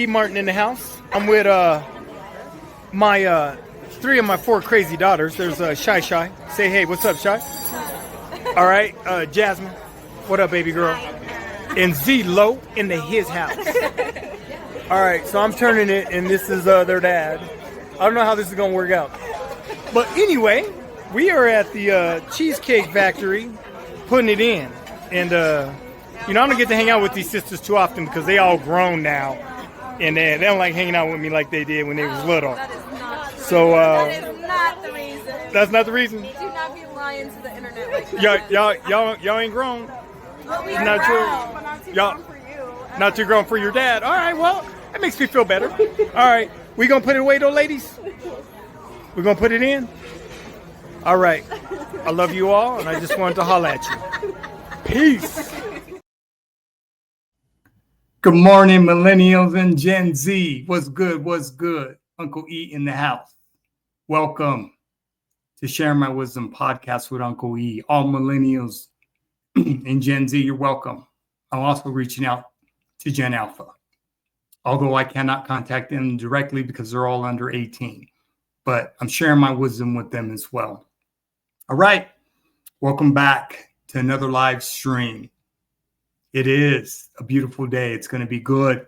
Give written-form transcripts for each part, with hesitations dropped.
E. Martin in the house. I'm with my 3 of my 4 crazy daughters. There's Shy. Say hey, what's up, Shy? All right, Jasmine. What up, baby girl? And Z Low in his house. All right, so I'm turning it, and this is their dad. I don't know how this is gonna work out, but anyway, we are at the Cheesecake Factory, putting it in, and I don't get to hang out with these sisters too often because they all grown now, and they don't like hanging out with me like they did when they was little. That is not true. So that is not the reason. That's not the reason. Do not be lying to the internet like that. Y'all ain't grown. But we It's are not grown. true. But not too Y'all grown for you. not too grown for your dad. All right, well, that makes me feel better. All right, we gonna put it away though, ladies. We gonna put it in. All right, I love you all, and I just wanted to holler at you. Peace. Good morning, Millennials and Gen Z. What's good? What's good? Uncle E in the house. Welcome to Sharing My Wisdom podcast with Uncle E. All Millennials and Gen Z, you're welcome. I'm also reaching out to Gen Alpha, although I cannot contact them directly because they're all under 18. But I'm sharing my wisdom with them as well. All right. Welcome back to another live stream. It is a beautiful day. It's going to be good.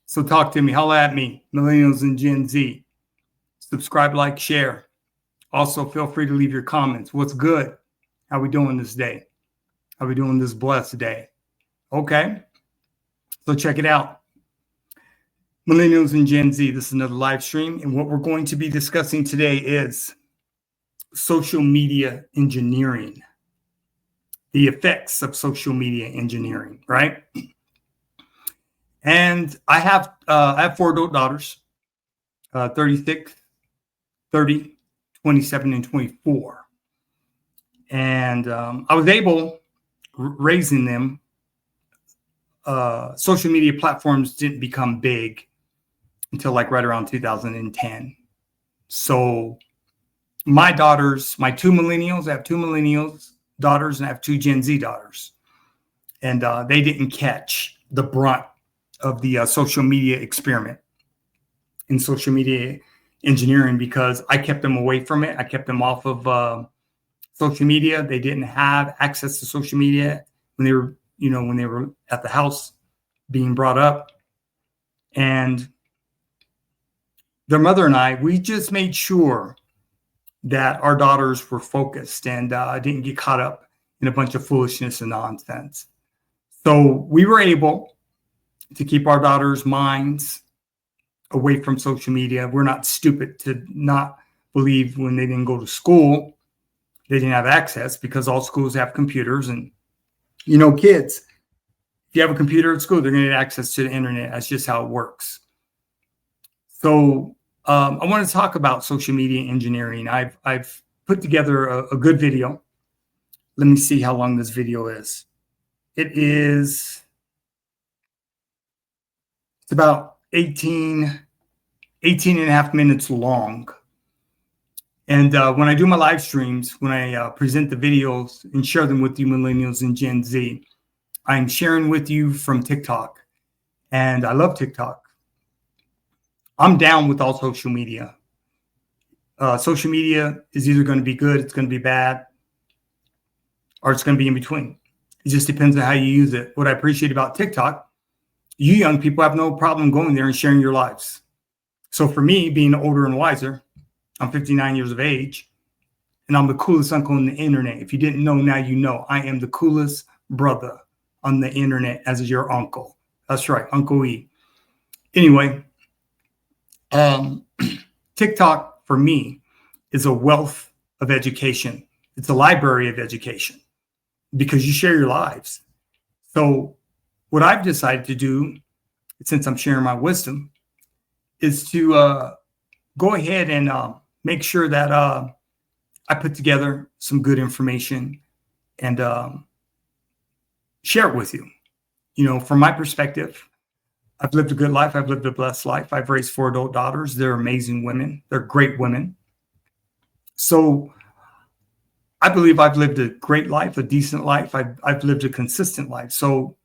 So talk to me. Holla at me, Millennials and Gen Z. Subscribe, like, share. Also, feel free to leave your comments. What's good? How we doing this day? How we doing this blessed day? Okay. So check it out. Millennials and Gen Z, this is another live stream. And what we're going to be discussing today is social media engineering. The effects of social media engineering, right? And I have 4 adult daughters, 36, 30, 27, and 24. And I was able, raising them, social media platforms didn't become big until like right around 2010. So my daughters, my 2 millennials, I have 2 millennials daughters, and I have 2 Gen Z daughters. And they didn't catch the brunt of the social media experiment in social media engineering because I kept them away from it. I kept them off of social media. They didn't have access to social media when they were, when they were at the house being brought up. And their mother and I, we just made sure that our daughters were focused and didn't get caught up in a bunch of foolishness and nonsense. So we were able to keep our daughters' minds away from social media. We're not stupid to not believe when they didn't go to school, they didn't have access because all schools have computers. And, kids, if you have a computer at school, they're going to get access to the internet. That's just how it works. So I want to talk about social media engineering. I've put together a good video. Let me see how long this video is. It's about 18 and a half minutes long. And when I do my live streams, when I present the videos and share them with you Millennials and Gen Z, I'm sharing with you from TikTok. And I love TikTok. I'm down with all social media. Social media is either going to be good, it's going to be bad, or it's going to be in between. It just depends on how you use it. What I appreciate about TikTok, you young people have no problem going there and sharing your lives. So for me, being older and wiser, I'm 59 years of age, and I'm the coolest uncle on the internet. If you didn't know, now you know. I am the coolest brother on the internet as your uncle. That's right, Uncle E. Anyway, TikTok for me is a wealth of education. It's a library of education because you share your lives. So what I've decided to do, since I'm sharing my wisdom, is to go ahead and make sure that I put together some good information and share it with you. From my perspective, I've lived a good life. I've lived a blessed life. I've raised 4 adult daughters. They're amazing women. They're great women. So I believe I've lived a great life, a decent life. I've lived a consistent life. So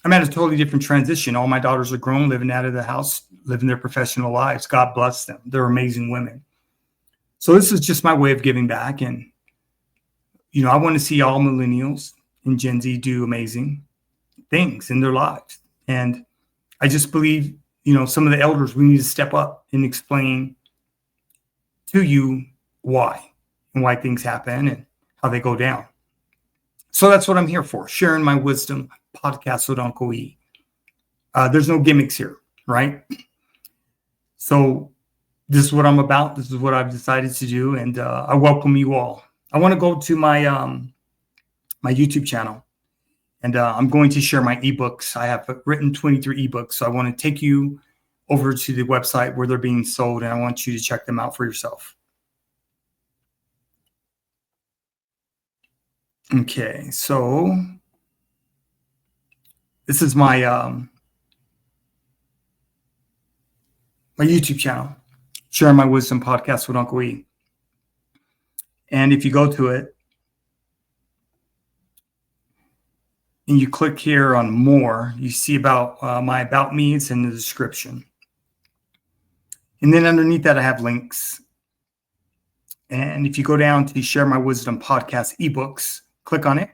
I'm at a totally different transition. All my daughters are grown, living out of the house, living their professional lives. God bless them. They're amazing women. So this is just my way of giving back. And, I want to see all millennials and Gen Z do amazing things in their lives. And I just believe, some of the elders, we need to step up and explain to you why and why things happen and how they go down. So that's what I'm here for, sharing my wisdom podcast with Uncle E. There's no gimmicks here, right? So this is what I'm about. This is what I've decided to do. And I welcome you all. I want to go to my my YouTube channel, and I'm going to share my ebooks. I have written 23 ebooks. So I want to take you over to the website where they're being sold, and I want you to check them out for yourself. Okay, so this is my my YouTube channel, Sharing My Wisdom Podcast with Uncle E. And if you go to it and you click here on more, you see about my About Me. It's in the description. And then underneath that, I have links. And if you go down to Share My Wisdom Podcast ebooks, click on it.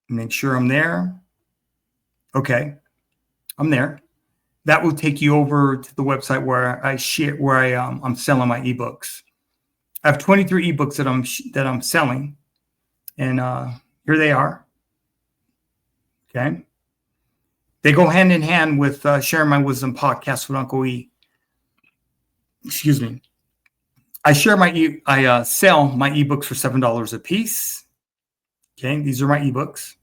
Make sure I'm there. Okay, I'm there. That will take you over to the website where I'm selling my ebooks. I have 23 ebooks that I'm selling, and here they are. Okay, they go hand in hand with Sharing My Wisdom Podcast with Uncle E. Excuse me. I sell my ebooks for $7 a piece. Okay, these are my ebooks.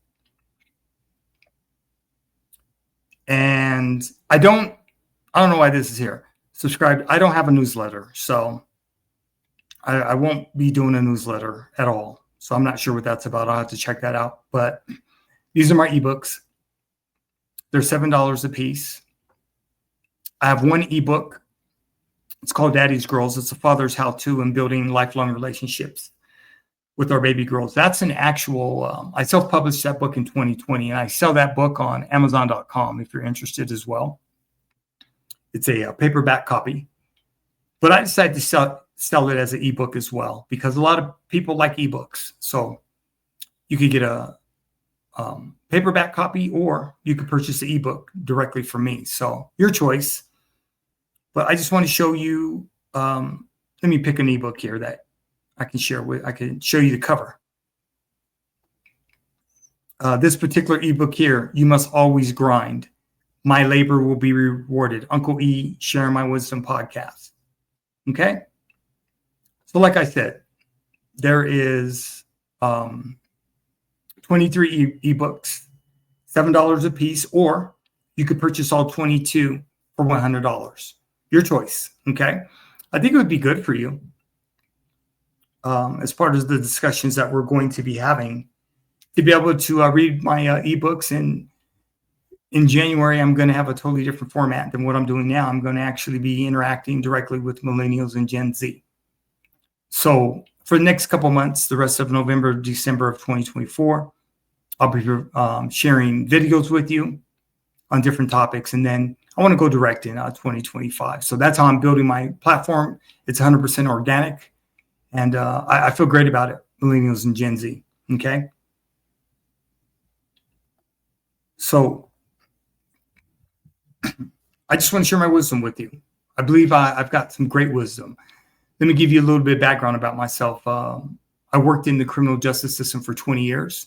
And I don't know why this is here. Subscribe. I don't have a newsletter, so I won't be doing a newsletter at all. So I'm not sure what that's about. I'll have to check that out. But these are my ebooks. They're $7 a piece. I have one ebook. It's called Daddy's Girls. It's a father's how-to in building lifelong relationships with our baby girls. That's an actual, I self-published that book in 2020, and I sell that book on Amazon.com if you're interested as well. It's a paperback copy, but I decided to sell it as an ebook as well because a lot of people like ebooks. So you could get a paperback copy, or you could purchase the ebook directly from me. So your choice. But I just want to show you, let me pick an ebook here that I can share with. I can show you the cover. This particular ebook here, You Must Always Grind. My labor will be rewarded. Uncle E, Sharing My Wisdom Podcast. Okay. So like I said, there is 23 ebooks, $7 a piece, or you could purchase all 22 for $100. Your choice. Okay. I think it would be good for you. As part of the discussions that we're going to be having, to be able to read my ebooks. And in January, I'm going to have a totally different format than what I'm doing now. I'm going to actually be interacting directly with millennials and Gen Z. So for the next couple months, the rest of November, December of 2024, I'll be sharing videos with you on different topics. And then I want to go direct in 2025. So that's how I'm building my platform. It's 100% organic. And I feel great about it, millennials and Gen Z. Okay. So I just want to share my wisdom with you. I believe I've got some great wisdom. Let me give you a little bit of background about myself. I worked in the criminal justice system for 20 years,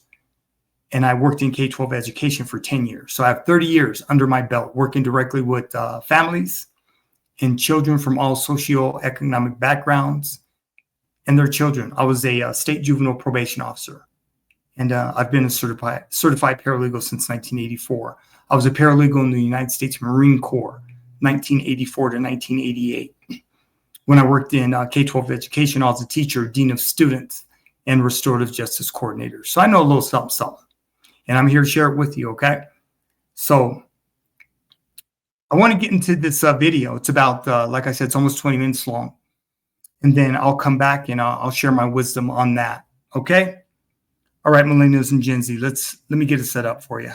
and I worked in K-12 education for 10 years. So I have 30 years under my belt working directly with families and children from all socioeconomic backgrounds and their children. I was a state juvenile probation officer, and I've been a certified paralegal since 1984. I was a paralegal in the United States Marine Corps, 1984 to 1988. When I worked in K-12 education, I was a teacher, dean of students, and restorative justice coordinator. So I know a little something, and I'm here to share it with you, okay? So I want to get into this video. It's about, like I said, it's almost 20 minutes long. and then I'll come back and I'll share my wisdom on that. Okay. All right, Millennials and Gen Z, let me get it set up for you.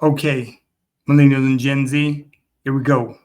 Okay, Millennials and Gen Z, here we go.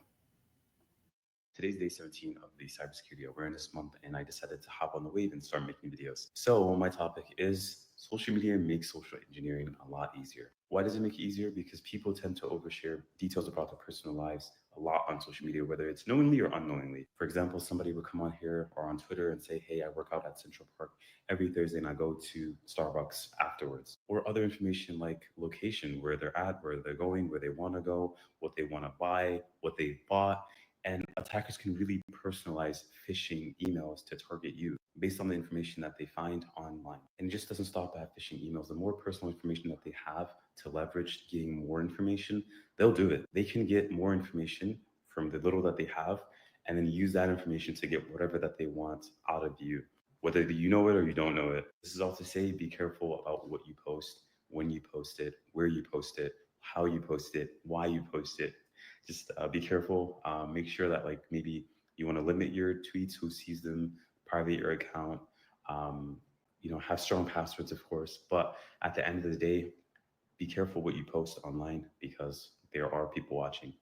Today's day 17 of the Cybersecurity Awareness Month, and I decided to hop on the wave and start making videos. So my topic is social media makes social engineering a lot easier. Why does it make it easier? Because people tend to overshare details about their personal lives a lot on social media, whether it's knowingly or unknowingly. For example, somebody would come on here or on Twitter and say, hey, I work out at Central Park every Thursday and I go to Starbucks afterwards. Or other information like location, where they're at, where they're going, where they want to go, what they want to buy, what they bought. And attackers can really personalize phishing emails to target you based on the information that they find online. And it just doesn't stop at phishing emails. The more personal information that they have to leverage getting more information, they'll do it. They can get more information from the little that they have and then use that information to get whatever that they want out of you, whether you know it or you don't know it. This is all to say, be careful about what you post, when you post it, where you post it, how you post it, why you post it. Just be careful. Make sure that like maybe you want to limit your tweets, who sees them, private your account. Have strong passwords, of course. But at the end of the day, be careful what you post online because there are people watching.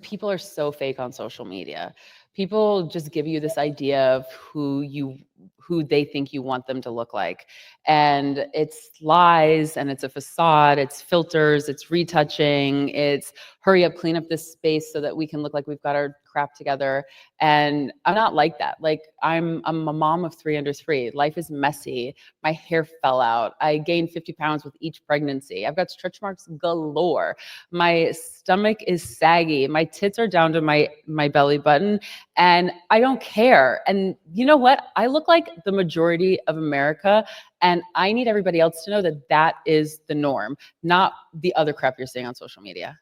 People are so fake on social media. People just give you this idea of who they think you want them to look like. And it's lies and it's a facade, it's filters, it's retouching, it's hurry up, clean up this space so that we can look like we've got our crap together. And I'm not like that. Like I'm a mom of 3 under 3. Life is messy. My hair fell out. I gained 50 pounds with each pregnancy. I've got stretch marks galore. My stomach is saggy. My tits are down to my belly button and I don't care. And you know what? I look like the majority of America and I need everybody else to know that that is the norm, not the other crap you're seeing on social media.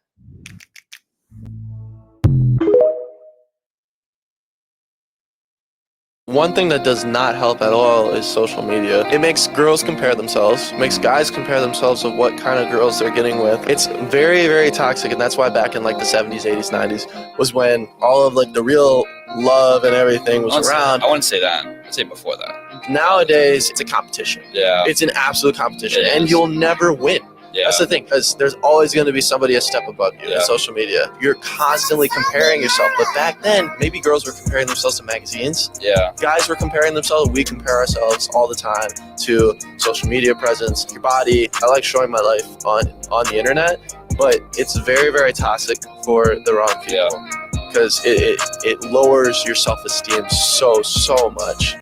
One thing that does not help at all is social media. It makes girls compare themselves, makes guys compare themselves of what kind of girls they're getting with. It's very, very toxic, and that's why back in like the 70s, 80s, 90s was when all of like the real love and everything was around. I wouldn't say that. I'd say before that. Nowadays, it's a competition. Yeah. It's an absolute competition, and you'll never win. Yeah. That's the thing, because there's always going to be somebody a step above you in social media. You're constantly comparing yourself. But back then, maybe girls were comparing themselves to magazines. Yeah. Guys were comparing themselves. We compare ourselves all the time to social media presence, your body. I like showing my life on the internet, but it's very, very toxic for the wrong people because it lowers your self-esteem so much.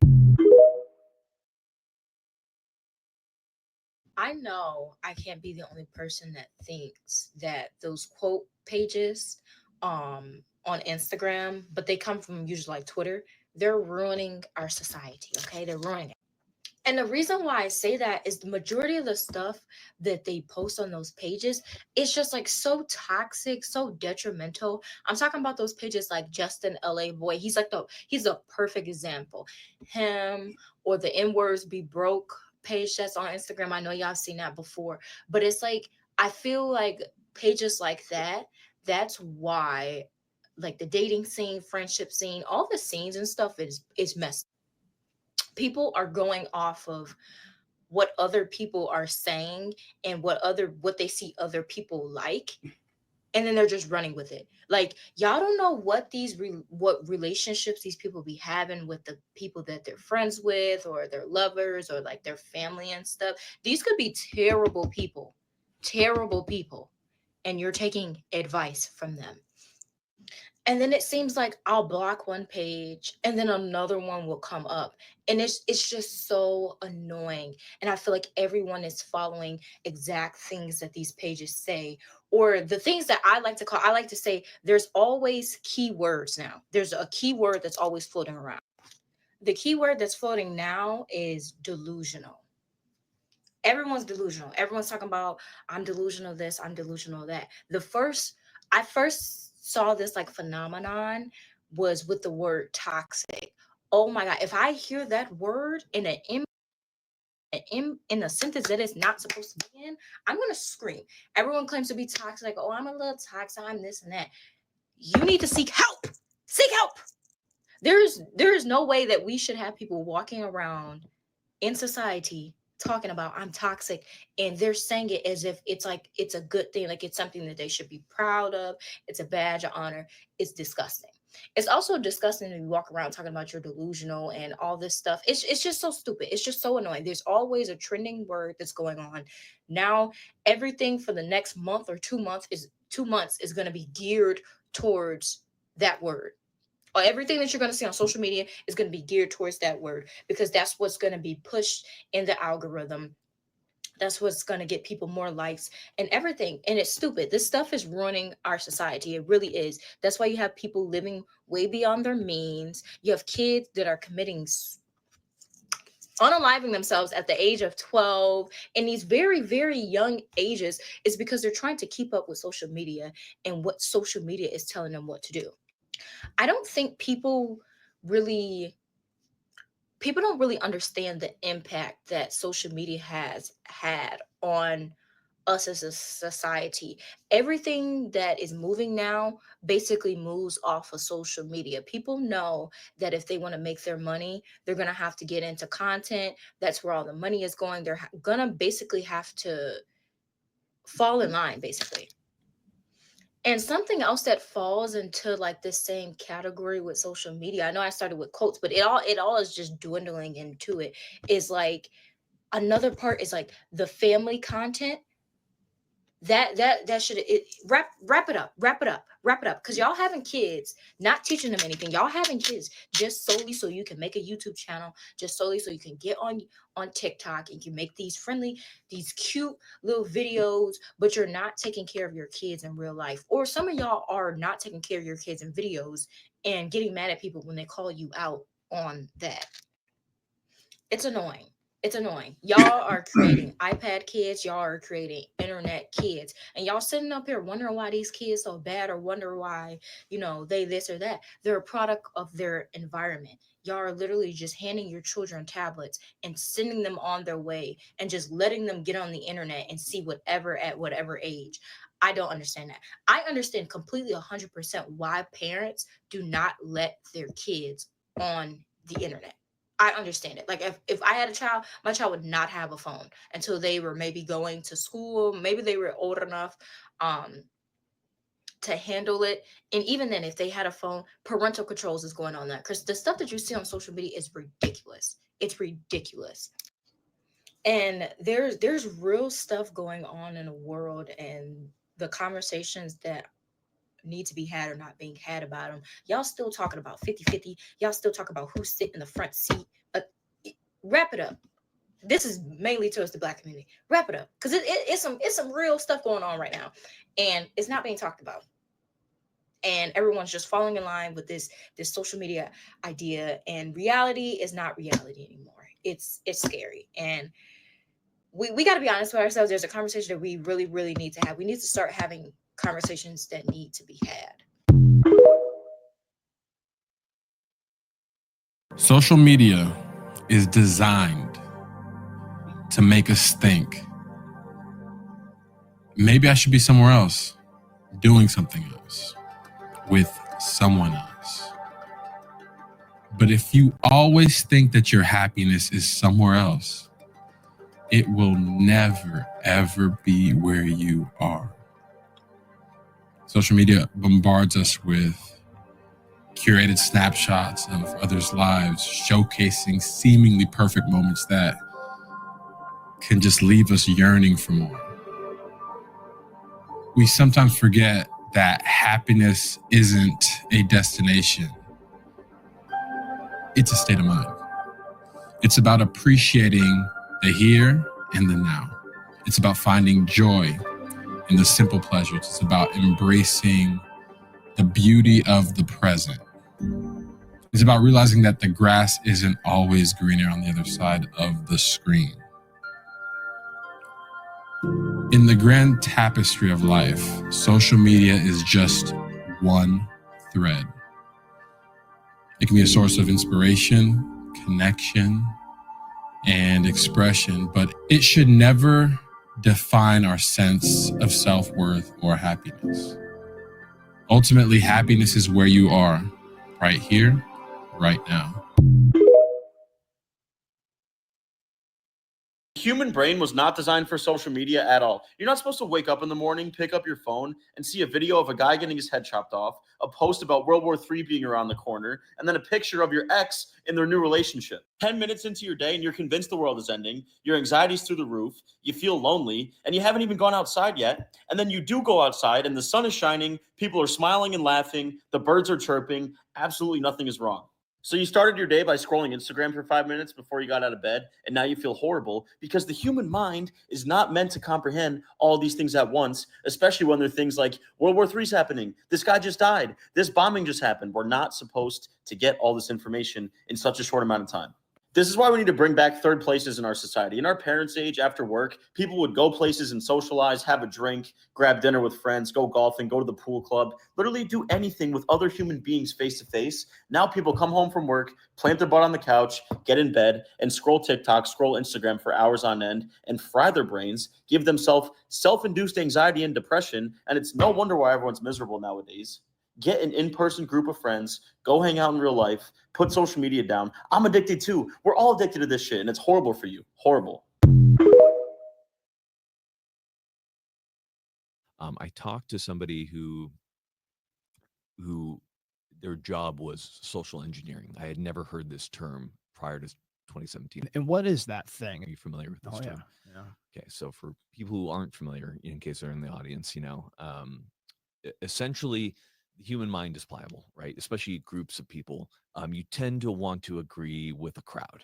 I know I can't be the only person that thinks that those quote pages on Instagram, but they come from usually like Twitter, they're ruining our society, okay? They're ruining it. And the reason why I say that is the majority of the stuff that they post on those pages is just like so toxic, so detrimental. I'm talking about those pages like Justin LA Boy. He's a perfect example. Him or the N-words be broke page that's on Instagram. I know y'all seen that before, but it's like I feel like pages like that, that's why like the dating scene, friendship scene, all the scenes and stuff is messed. People are going off of what other people are saying and what they see other people like, and then they're just running with it. Like y'all don't know what what relationships these people be having with the people that they're friends with or their lovers or like their family and stuff. These could be terrible people, and you're taking advice from them. And then it seems like I'll block one page and then another one will come up. And it's just so annoying. And I feel like everyone is following exact things that these pages say, or the things that I like to say, there's always keywords now. There's a keyword that's always floating around. The keyword that's floating now is delusional. Everyone's delusional. Everyone's talking about, I'm delusional this, I'm delusional that. I first saw this like phenomenon was with the word toxic. Oh my God. If I hear that word in an in a sentence that it's not supposed to be in, I'm going to scream. Everyone claims to be toxic, like, oh, I'm a little toxic, I'm this and that. You need to seek help. Seek help. There's no way that we should have people walking around in society talking about I'm toxic, and they're saying it as if it's like it's a good thing, like it's something that they should be proud of. It's a badge of honor. It's disgusting. It's also disgusting to walk around talking about you're delusional and all this stuff. It's just so stupid. It's just so annoying. There's always a trending word that's going on. Now everything for the next month or 2 months is going to be geared towards that word. Or everything that you're going to see on social media is going to be geared towards that word, because that's what's going to be pushed in the algorithm. That's what's going to get people more likes and everything. And it's stupid. This stuff is ruining our society. It really is. That's why you have people living way beyond their means. You have kids that are unaliving themselves at the age of 12 in these very, very young ages. Is because they're trying to keep up with social media and what social media is telling them what to do. I don't think people don't really understand the impact that social media has had on us as a society. Everything that is moving now basically moves off of social media. People know that if they want to make their money, they're going to have to get into content. That's where all the money is going. They're going to basically have to fall in line, basically. And something else that falls into like this same category with social media, I know I started with quotes, but it all is just dwindling into it, is like another part is like the family content. That should wrap it up, because y'all having kids, not teaching them anything. Y'all having kids just solely so you can make a YouTube channel, just solely so you can get on TikTok and you make these cute little videos, but you're not taking care of your kids in real life. Or some of y'all are not taking care of your kids in videos and getting mad at people when they call you out on that. It's annoying. It's annoying. Y'all are creating iPad kids. Y'all are creating internet kids. And y'all sitting up here wondering why these kids so bad, or wonder why, they this or that. They're a product of their environment. Y'all are literally just handing your children tablets and sending them on their way and just letting them get on the internet and see whatever at whatever age. I don't understand that. I understand completely 100% why parents do not let their kids on the internet. I understand it. Like if I had a child, my child would not have a phone until they were maybe going to school. Maybe they were old enough to handle it. And even then, if they had a phone, parental controls is going on that. Because the stuff that you see on social media is ridiculous. It's ridiculous. And there's real stuff going on in the world, and the conversations that need to be had or not being had about them. Y'all still talking about 50-50. Y'all still talking about who sit in the front seat. Wrap it up. This is mainly towards the Black community. Wrap it up, because it's some real stuff going on right now, and it's not being talked about. And everyone's just falling in line with this social media idea, and reality is not reality anymore. It's scary, and we got to be honest with ourselves. There's a conversation that we really, really need to have. We need to start having conversations that need to be had. Social media is designed to make us think, maybe I should be somewhere else, doing something else, with someone else. But if you always think that your happiness is somewhere else, it will never, ever be where you are. Social media bombards us with curated snapshots of others' lives, showcasing seemingly perfect moments that can just leave us yearning for more. We sometimes forget that happiness isn't a destination. It's a state of mind. It's about appreciating the here and the now. It's about finding joy in the simple pleasures. It's about embracing the beauty of the present. It's about realizing that the grass isn't always greener on the other side of the screen. In the grand tapestry of life, social media is just one thread. It can be a source of inspiration, connection, and expression, but it should never define our sense of self-worth or happiness. Ultimately, happiness is where you are, right here, right now. Human brain was not designed for social media at all. You're not supposed to wake up in the morning, pick up your phone, and see a video of a guy getting his head chopped off, a post about World War III being around the corner, and then a picture of your ex in their new relationship. 10 minutes into your day and you're convinced the world is ending, your anxiety's through the roof, you feel lonely, and you haven't even gone outside yet. And then you do go outside and the sun is shining, people are smiling and laughing, the birds are chirping, absolutely nothing is wrong. So you started your day by scrolling Instagram for 5 minutes before you got out of bed, and now you feel horrible because the human mind is not meant to comprehend all these things at once, especially when there are things like World War III is happening, this guy just died, this bombing just happened. We're not supposed to get all this information in such a short amount of time. This is why we need to bring back third places in our society. In our parents' age, after work, people would go places and socialize, have a drink, grab dinner with friends, go golfing, go to the pool club, literally do anything with other human beings face to face. Now people come home from work, plant their butt on the couch, get in bed, and scroll TikTok, scroll Instagram for hours on end, and fry their brains, give themselves self-induced anxiety and depression, and it's no wonder why everyone's miserable nowadays. Get an in-person group of friends, go hang out in real life, put social media down. I'm addicted too. We're all addicted to this shit, and it's horrible for you. Horrible. I talked to somebody who their job was social engineering. I had never heard this term prior to 2017. And what is that thing? Are you familiar with this term? Yeah. Okay, so for people who aren't familiar, in case they're in the audience, essentially the human mind is pliable, right? Especially groups of people. You tend to want to agree with a crowd.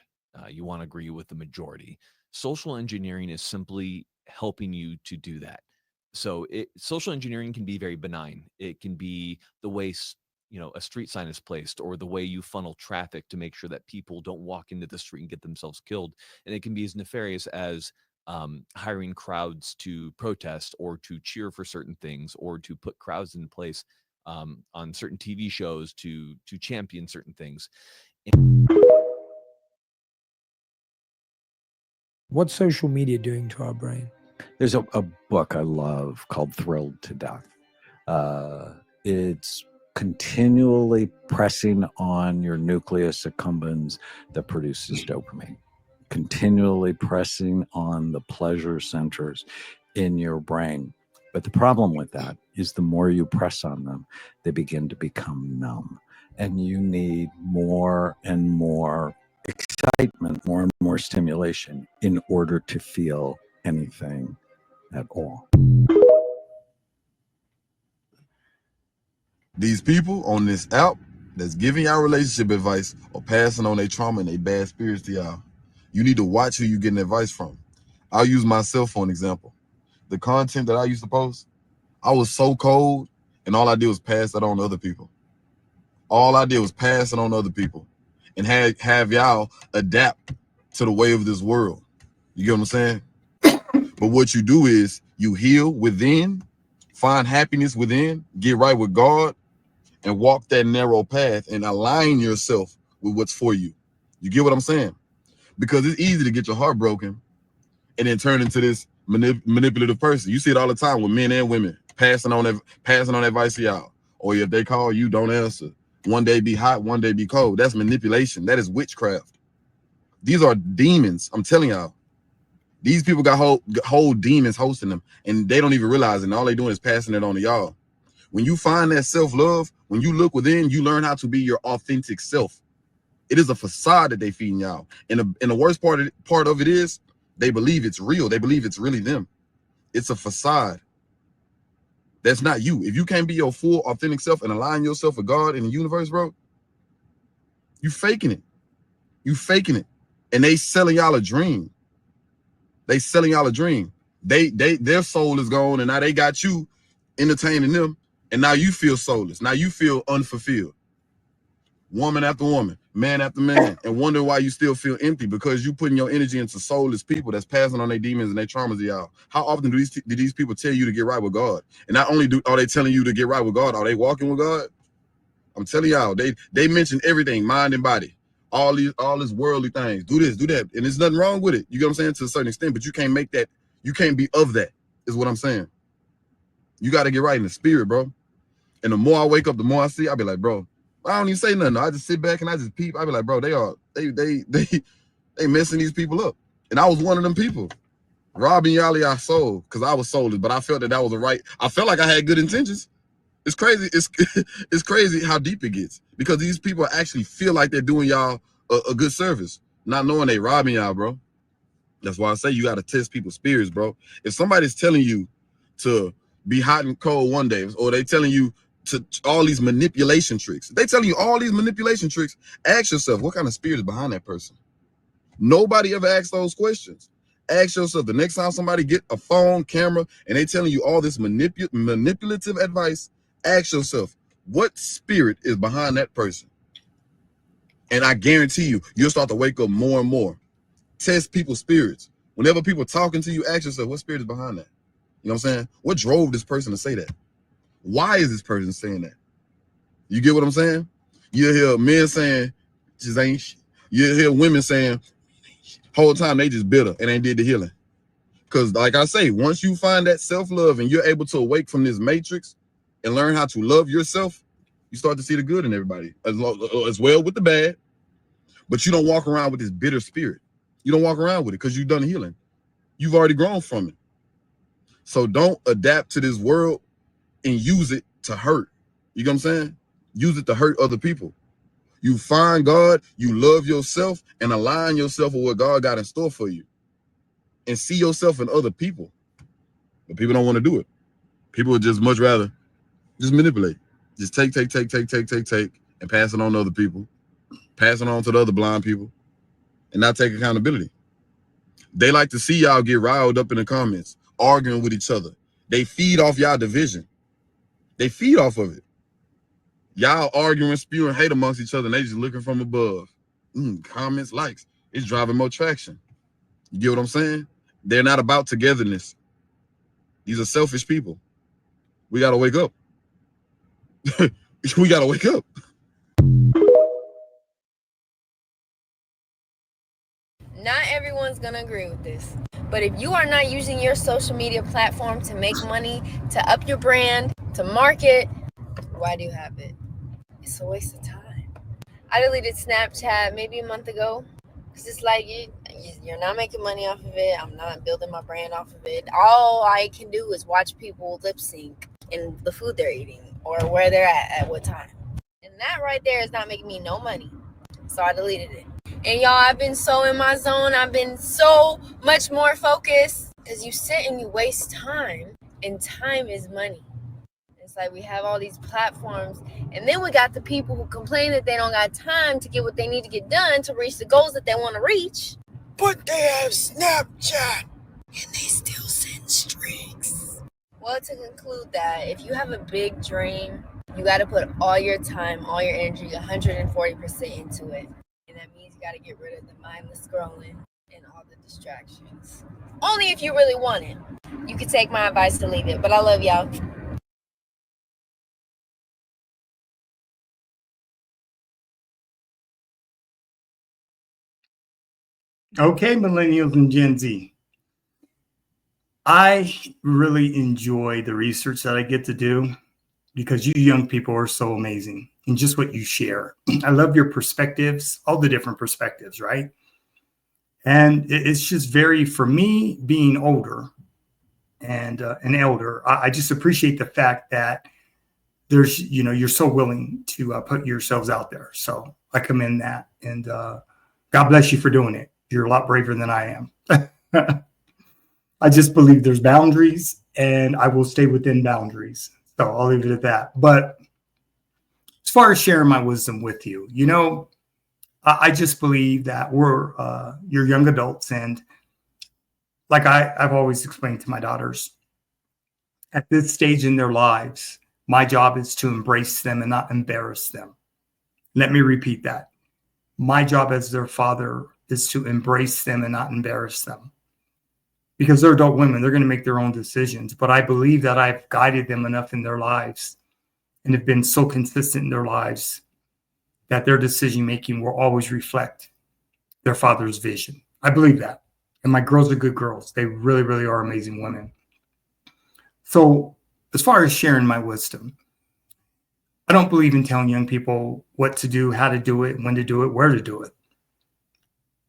You want to agree with the majority. Social engineering is simply helping you to do that. So social engineering can be very benign. It can be the way a street sign is placed, or the way you funnel traffic to make sure that people don't walk into the street and get themselves killed. And it can be as nefarious as hiring crowds to protest or to cheer for certain things, or to put crowds in place on certain TV shows to champion certain things. What's social media doing to our brain? There's a book I love called Thrilled to Death. It's continually pressing on your nucleus accumbens that produces dopamine, continually pressing on the pleasure centers in your brain. But the problem with that is the more you press on them, they begin to become numb. And you need more and more excitement, more and more stimulation in order to feel anything at all. These people on this app that's giving y'all relationship advice or passing on their trauma and their bad spirits to y'all. You need to watch who you getting advice from. I'll use myself for an example. The content that I used to post, I was so cold, and all I did was pass it on to other people. All I did was pass it on to other people and have y'all adapt to the way of this world. You get what I'm saying? But what you do is you heal within, find happiness within, get right with God, and walk that narrow path and align yourself with what's for you. You get what I'm saying? Because it's easy to get your heart broken and then turn into this manipulative person. You see it all the time with men and women passing on advice to y'all. Or if they call you, don't answer. One day be hot, one day be cold. That's manipulation. That is witchcraft. These are demons. I'm telling y'all. These people got whole demons hosting them, and they don't even realize it. And all they doing is passing it on to y'all. When you find that self-love, when you look within, you learn how to be your authentic self. It is a facade that they feeding y'all. And the worst part of it is they believe it's real. They believe it's really them. It's a facade. That's not you. If you can't be your full authentic self and align yourself with God and the universe, bro, you faking it. You faking it. And they selling y'all a dream. They selling y'all a dream. Their soul is gone, and now they got you entertaining them, and now you feel soulless. Now you feel unfulfilled. Woman after woman, man after man, and wonder why you still feel empty, because you putting your energy into soulless people that's passing on their demons and their traumas to y'all. How often do these people tell you to get right with God? And not only are they telling you to get right with God, are they walking with God? I'm telling y'all, they mention everything, mind and body. all these worldly things. Do this, do that. And there's nothing wrong with it. You get what I'm saying? To a certain extent, but you can't make that, you can't be of that, is what I'm saying. You got to get right in the spirit, bro. And the more I wake up, the more I see, I'll be like, bro, I don't even say nothing. I just sit back and I just peep. I'll be like, bro, they messing these people up. And I was one of them people. Robbing Yali, I sold because I was soulless, but I felt that was the right. I felt like I had good intentions. It's crazy. It's crazy how deep it gets because these people actually feel like they're doing y'all a good service, not knowing they robbing y'all, bro. That's why I say you got to test people's spirits, bro. If somebody's telling you to be hot and cold one day, or they telling you to all these manipulation tricks, they telling you all these manipulation tricks, ask yourself, what kind of spirit is behind that person? Nobody ever asks those questions. Ask yourself the next time somebody get a phone, camera, and they telling you all this manipulative advice, ask yourself, what spirit is behind that person? And I guarantee you, you'll start to wake up more and more. Test people's spirits. Whenever people talking to you, ask yourself, what spirit is behind that? You know what I'm saying? What drove this person to say that? Why is this person saying that? You get what I'm saying? You'll hear men saying, just ain't shit. You'll hear women saying, whole time they just bitter and ain't did the healing. Because like I say, once you find that self-love and you're able to awake from this matrix and learn how to love yourself, you start to see the good in everybody, as well with the bad. But you don't walk around with this bitter spirit. You don't walk around with it because you've done healing. You've already grown from it. So don't adapt to this world and use it to hurt. You know what I'm saying? Use it to hurt other people. You find God, you love yourself, and align yourself with what God got in store for you. And see yourself in other people. But people don't want to do it. People would just much rather just manipulate. Just take, and pass it on to other people. Pass it on to the other blind people. And not take accountability. They like to see y'all get riled up in the comments, arguing with each other. They feed off y'all division. They feed off of it. Y'all arguing, spewing hate amongst each other, and they just looking from above. Comments, likes. It's driving more traction. You get what I'm saying? They're not about togetherness. These are selfish people. We got to wake up. We got to wake up. Not everyone's gonna agree with this, but if you are not using your social media platform to make money, to up your brand, to market, why do you have it? It's a waste of time. I deleted Snapchat maybe a month ago because it's like you're not making money off of it. I'm not building my brand off of it. All I can do is watch people lip sync in the food they're eating or where they're at what time. And that right there is not making me no money. So I deleted it. And y'all, I've been so in my zone. I've been so much more focused because you sit and you waste time, and time is money. It's like we have all these platforms, and then we got the people who complain that they don't got time to get what they need to get done to reach the goals that they want to reach. But they have Snapchat, and they still send streaks. Well, to conclude that, if you have a big dream, you got to put all your time, all your energy, 140% into it. And that means you got to get rid of the mindless scrolling and all the distractions. Only if you really want it. You can take my advice to leave it, but I love y'all. Okay, Millennials and Gen Z. I really enjoy the research that I get to do because you young people are so amazing and just what you share. I love your perspectives, all the different perspectives, right? And it's just very, for me, being older and an elder, I just appreciate the fact that there's, you're so willing to put yourselves out there. So I commend that. And God bless you for doing it. You're a lot braver than I am. I just believe there's boundaries and I will stay within boundaries. So I'll leave it at that. But as far as sharing my wisdom with you, I just believe that you're young adults. And like I've always explained to my daughters, at this stage in their lives, my job is to embrace them and not embarrass them. Let me repeat that. My job as their father is to embrace them and not embarrass them. Because they're adult women, they're going to make their own decisions. But I believe that I've guided them enough in their lives and have been so consistent in their lives that their decision making will always reflect their father's vision. I believe that. And my girls are good girls. They really, really are amazing women. So as far as sharing my wisdom, I don't believe in telling young people what to do, how to do it, when to do it, where to do it.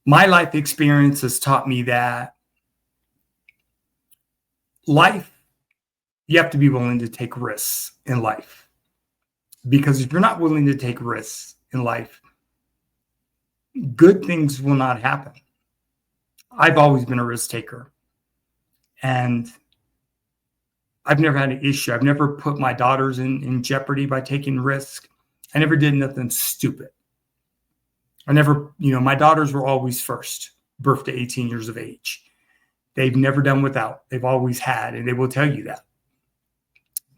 My life experience has taught me that life, you have to be willing to take risks in life. Because if you're not willing to take risks in life, good things will not happen. I've always been a risk taker. And I've never had an issue. I've never put my daughters in jeopardy by taking risk. I never did nothing stupid. I never, my daughters were always first, birth to 18 years of age. They've never done without. They've always had, and they will tell you that.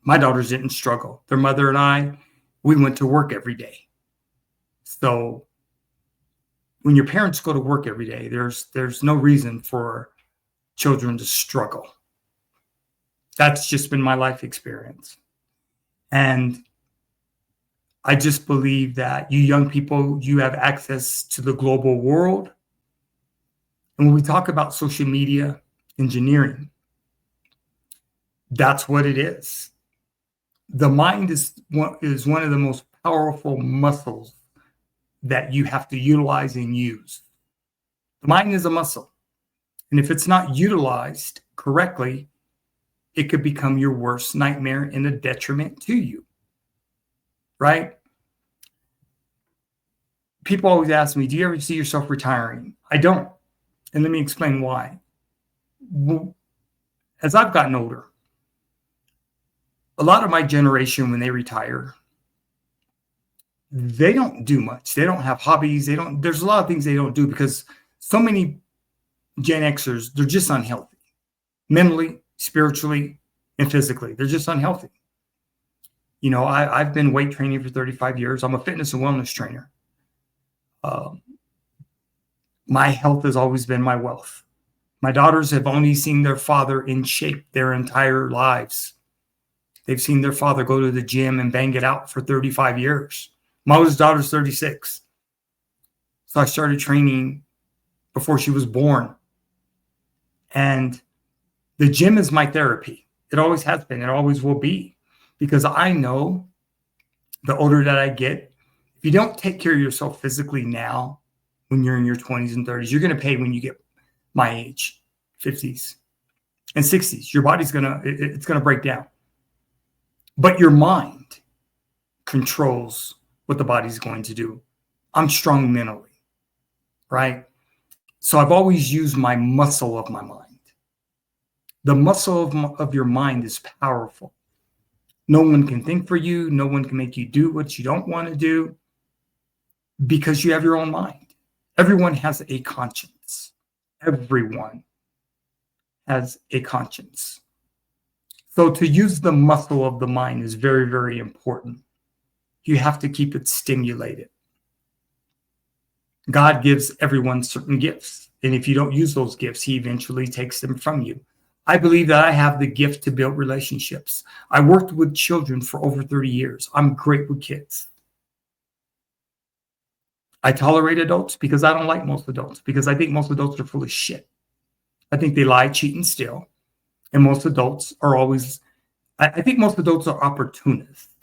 My daughters didn't struggle. Their mother and I, we went to work every day. So when your parents go to work every day, there's no reason for children to struggle. That's just been my life experience. And I just believe that you young people, you have access to the global world. And when we talk about social media engineering, that's what it is. The mind is one of the most powerful muscles that you have to utilize and use. The mind is a muscle. And if it's not utilized correctly, it could become your worst nightmare and a detriment to you. Right? People always ask me, do you ever see yourself retiring? I don't. And let me explain why. As I've gotten older, a lot of my generation, when they retire, they don't do much. They don't have hobbies. There's a lot of things they don't do because so many Gen Xers, they're just unhealthy. Mentally, spiritually, and physically. They're just unhealthy. I've been weight training for 35 years. I'm a fitness and wellness trainer. My health has always been my wealth. My daughters have only seen their father in shape their entire lives. They've seen their father go to the gym and bang it out for 35 years. My oldest daughter's 36. So I started training before she was born. And the gym is my therapy. It always has been. It always will be. Because I know the older that I get, if you don't take care of yourself physically now, when you're in your 20s and 30s, you're going to pay when you get my age, 50s and 60s. Your body's it's going to break down. But your mind controls what the body's going to do. I'm strong mentally, right? So I've always used my muscle of my mind. The muscle of your mind is powerful. No one can think for you. No one can make you do what you don't want to do because you have your own mind. Everyone has a conscience. Everyone has a conscience. So to use the muscle of the mind is very, very important. You have to keep it stimulated. God gives everyone certain gifts. And if you don't use those gifts, he eventually takes them from you. I believe that I have the gift to build relationships. I worked with children for over 30 years. I'm great with kids. I tolerate adults because I don't like most adults, because I think most adults are full of shit. I think they lie, cheat, and steal. And most adults are always, I think most adults are opportunists.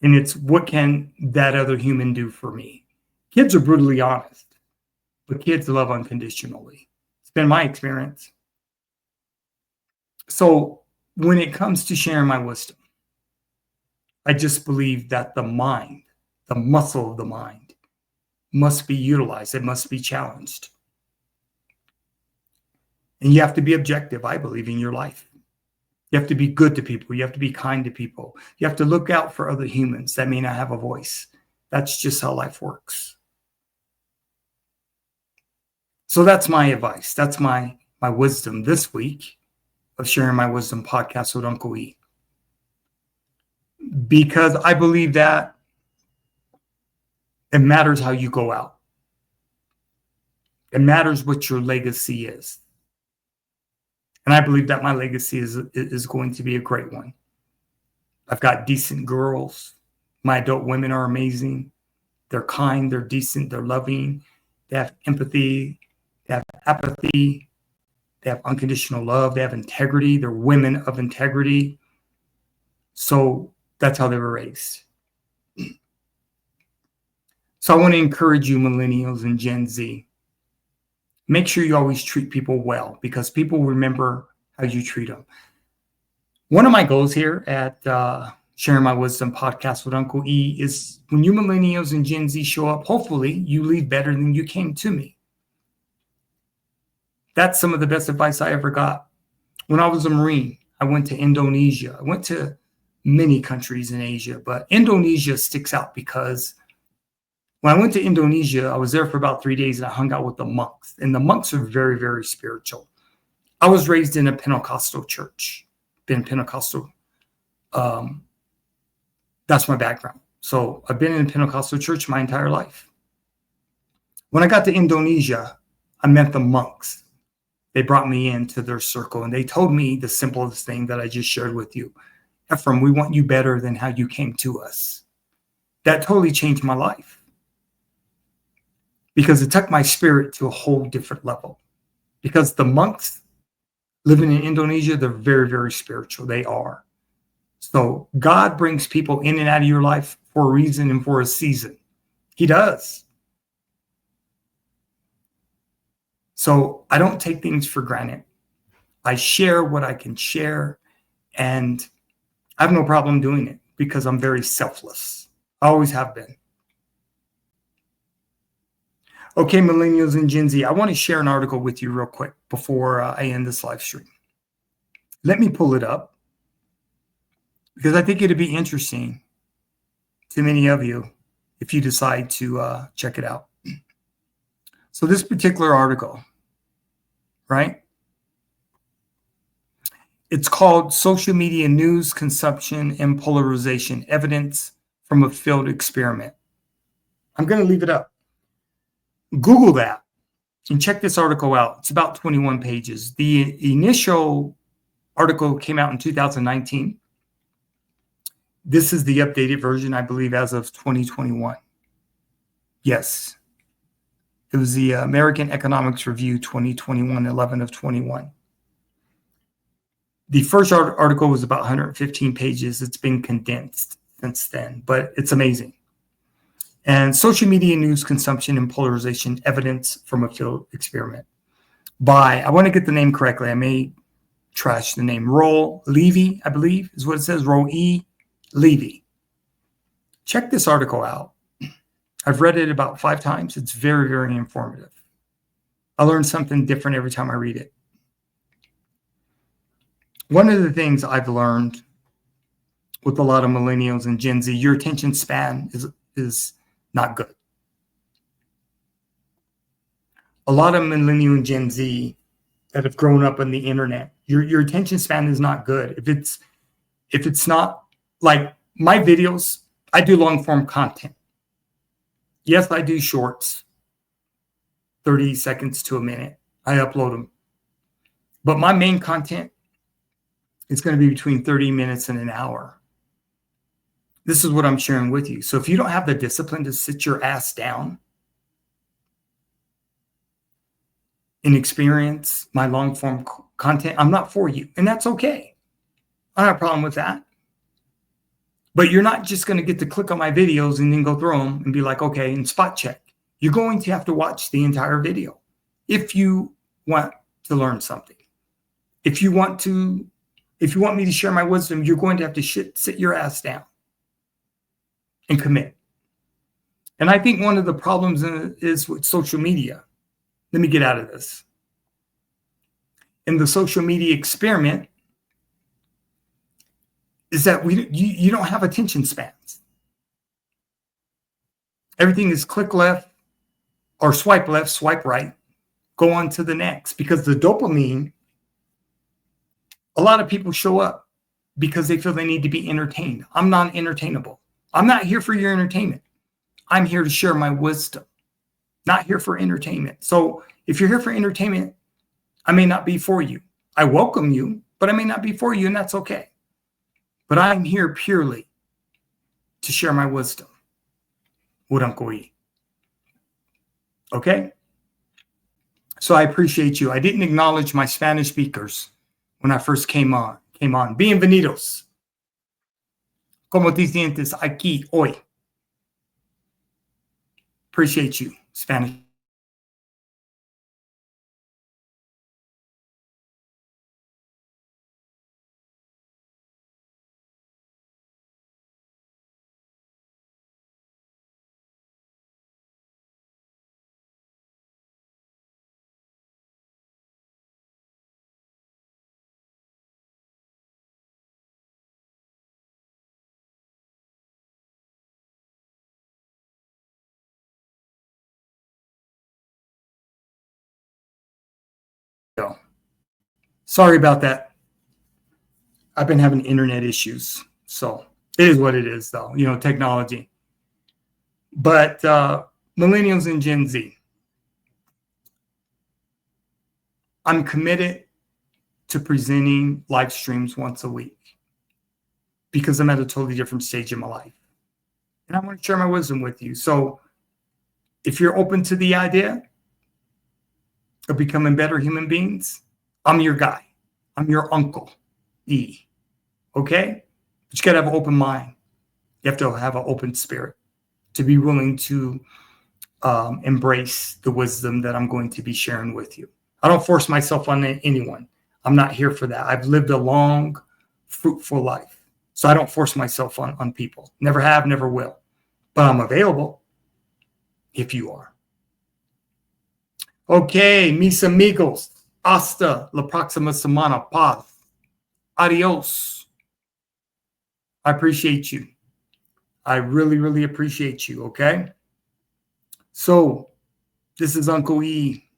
And it's what can that other human do for me? Kids are brutally honest, but kids love unconditionally. It's been my experience. So when it comes to sharing my wisdom, I just believe that the mind, the muscle of the mind, must be utilized. It must be challenged. And you have to be objective, I believe, in your life. You have to be good to people. You have to be kind to people. You have to look out for other humans that may not have a voice. That's just how life works. So that's my advice. That's my wisdom this week of Sharing My Wisdom podcast with Uncle E. Because I believe that it matters how you go out. It matters what your legacy is. And I believe that my legacy is going to be a great one. I've got decent girls. My adult women are amazing. They're kind, they're decent, they're loving, they have empathy, they have apathy, they have unconditional love, they have integrity, they're women of integrity. So that's how they were raised. So I want to encourage you, millennials and Gen Z, make sure you always treat people well, because people remember how you treat them. One of my goals here at Sharing My Wisdom podcast with Uncle E is when you millennials and Gen Z show up, hopefully you leave better than you came to me. That's some of the best advice I ever got. When I was a Marine, I went to Indonesia. I went to many countries in Asia, but Indonesia sticks out because when I went to Indonesia, I was there for about 3 days and I hung out with the monks. And the monks are very, very spiritual. I was raised in a Pentecostal church, been Pentecostal. That's my background. So I've been in a Pentecostal church my entire life. When I got to Indonesia, I met the monks. They brought me into their circle and they told me the simplest thing that I just shared with you. Ephraim, we want you better than how you came to us. That totally changed my life because it took my spirit to a whole different level. Because the monks living in Indonesia, they're very, very spiritual. They are. So God brings people in and out of your life for a reason and for a season. He does. So I don't take things for granted. I share what I can share, and I have no problem doing it because I'm very selfless. I always have been. Okay, millennials and Gen Z, I want to share an article with you real quick before I end this live stream. Let me pull it up because I think it'd be interesting to many of you if you decide to check it out. So this particular article, right? It's called Social Media News Consumption and Polarization, Evidence from a Field Experiment. I'm going to leave it up. Google that and check this article out. It's about 21 pages. The initial article came out in 2019. This is the updated version, I believe, as of 2021. Yes. It was the American Economics Review 2021, 11 of 21. The first article was about 115 pages. It's been condensed since then, but it's amazing. And Social Media News Consumption and Polarization, Evidence from a Field Experiment by, I want to get the name correctly. I may trash the name. Roel Levy, I believe is what it says. Roel E. Levy. Check this article out. I've read it about 5 times. It's very, very informative. I learn something different every time I read it. One of the things I've learned with a lot of millennials and Gen Z, your attention span is not good. A lot of millennial and Gen Z that have grown up on the internet, your attention span is not good. If it's not like my videos, I do long form content. Yes, I do shorts, 30 seconds to a minute. I upload them. But my main content is going to be between 30 minutes and an hour. This is what I'm sharing with you. So if you don't have the discipline to sit your ass down and experience my long form content, I'm not for you. And that's okay. I don't have a problem with that. But you're not just going to get to click on my videos and then go through them and be like, okay, and spot check. You're going to have to watch the entire video if you want to learn something. If you want me to share my wisdom, you're going to have to sit your ass down and commit. And I think one of the problems is with social media. Let me get out of this. In the social media experiment, is that you don't have attention spans. Everything is click left or swipe left, swipe right, go on to the next. Because the dopamine, a lot of people show up because they feel they need to be entertained. I'm not entertainable. I'm not here for your entertainment. I'm here to share my wisdom, not here for entertainment. So if you're here for entertainment, I may not be for you. I welcome you, but I may not be for you, and that's okay. But I'm here purely to share my wisdom. with Uncle E. Okay? So I appreciate you. I didn't acknowledge my Spanish speakers when I first came on. Bienvenidos. ¿Cómo te sientes aquí hoy? Appreciate you, Spanish. Sorry about that. I've been having internet issues. So it is what it is, though, you know, technology. But Millennials and Gen Z, I'm committed to presenting live streams once a week because I'm at a totally different stage in my life. And I want to share my wisdom with you. So if you're open to the idea of becoming better human beings, I'm your guy. I'm your Uncle E. Okay? But you got to have an open mind. You have to have an open spirit to be willing to embrace the wisdom that I'm going to be sharing with you. I don't force myself on anyone. I'm not here for that. I've lived a long, fruitful life. So I don't force myself on people. Never have, never will. But I'm available if you are. Okay, mis amigos. Hasta la próxima semana. Paz. Adios. I appreciate you. I really, really appreciate you, okay? So this is Uncle E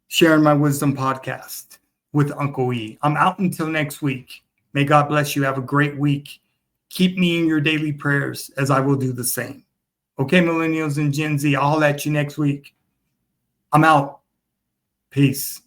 sharing my wisdom podcast with Uncle E. I'm out until next week. May God bless you. Have a great week. Keep me in your daily prayers as I will do the same. Okay, Millennials and Gen Z, I'll holler at you next week. I'm out. Peace.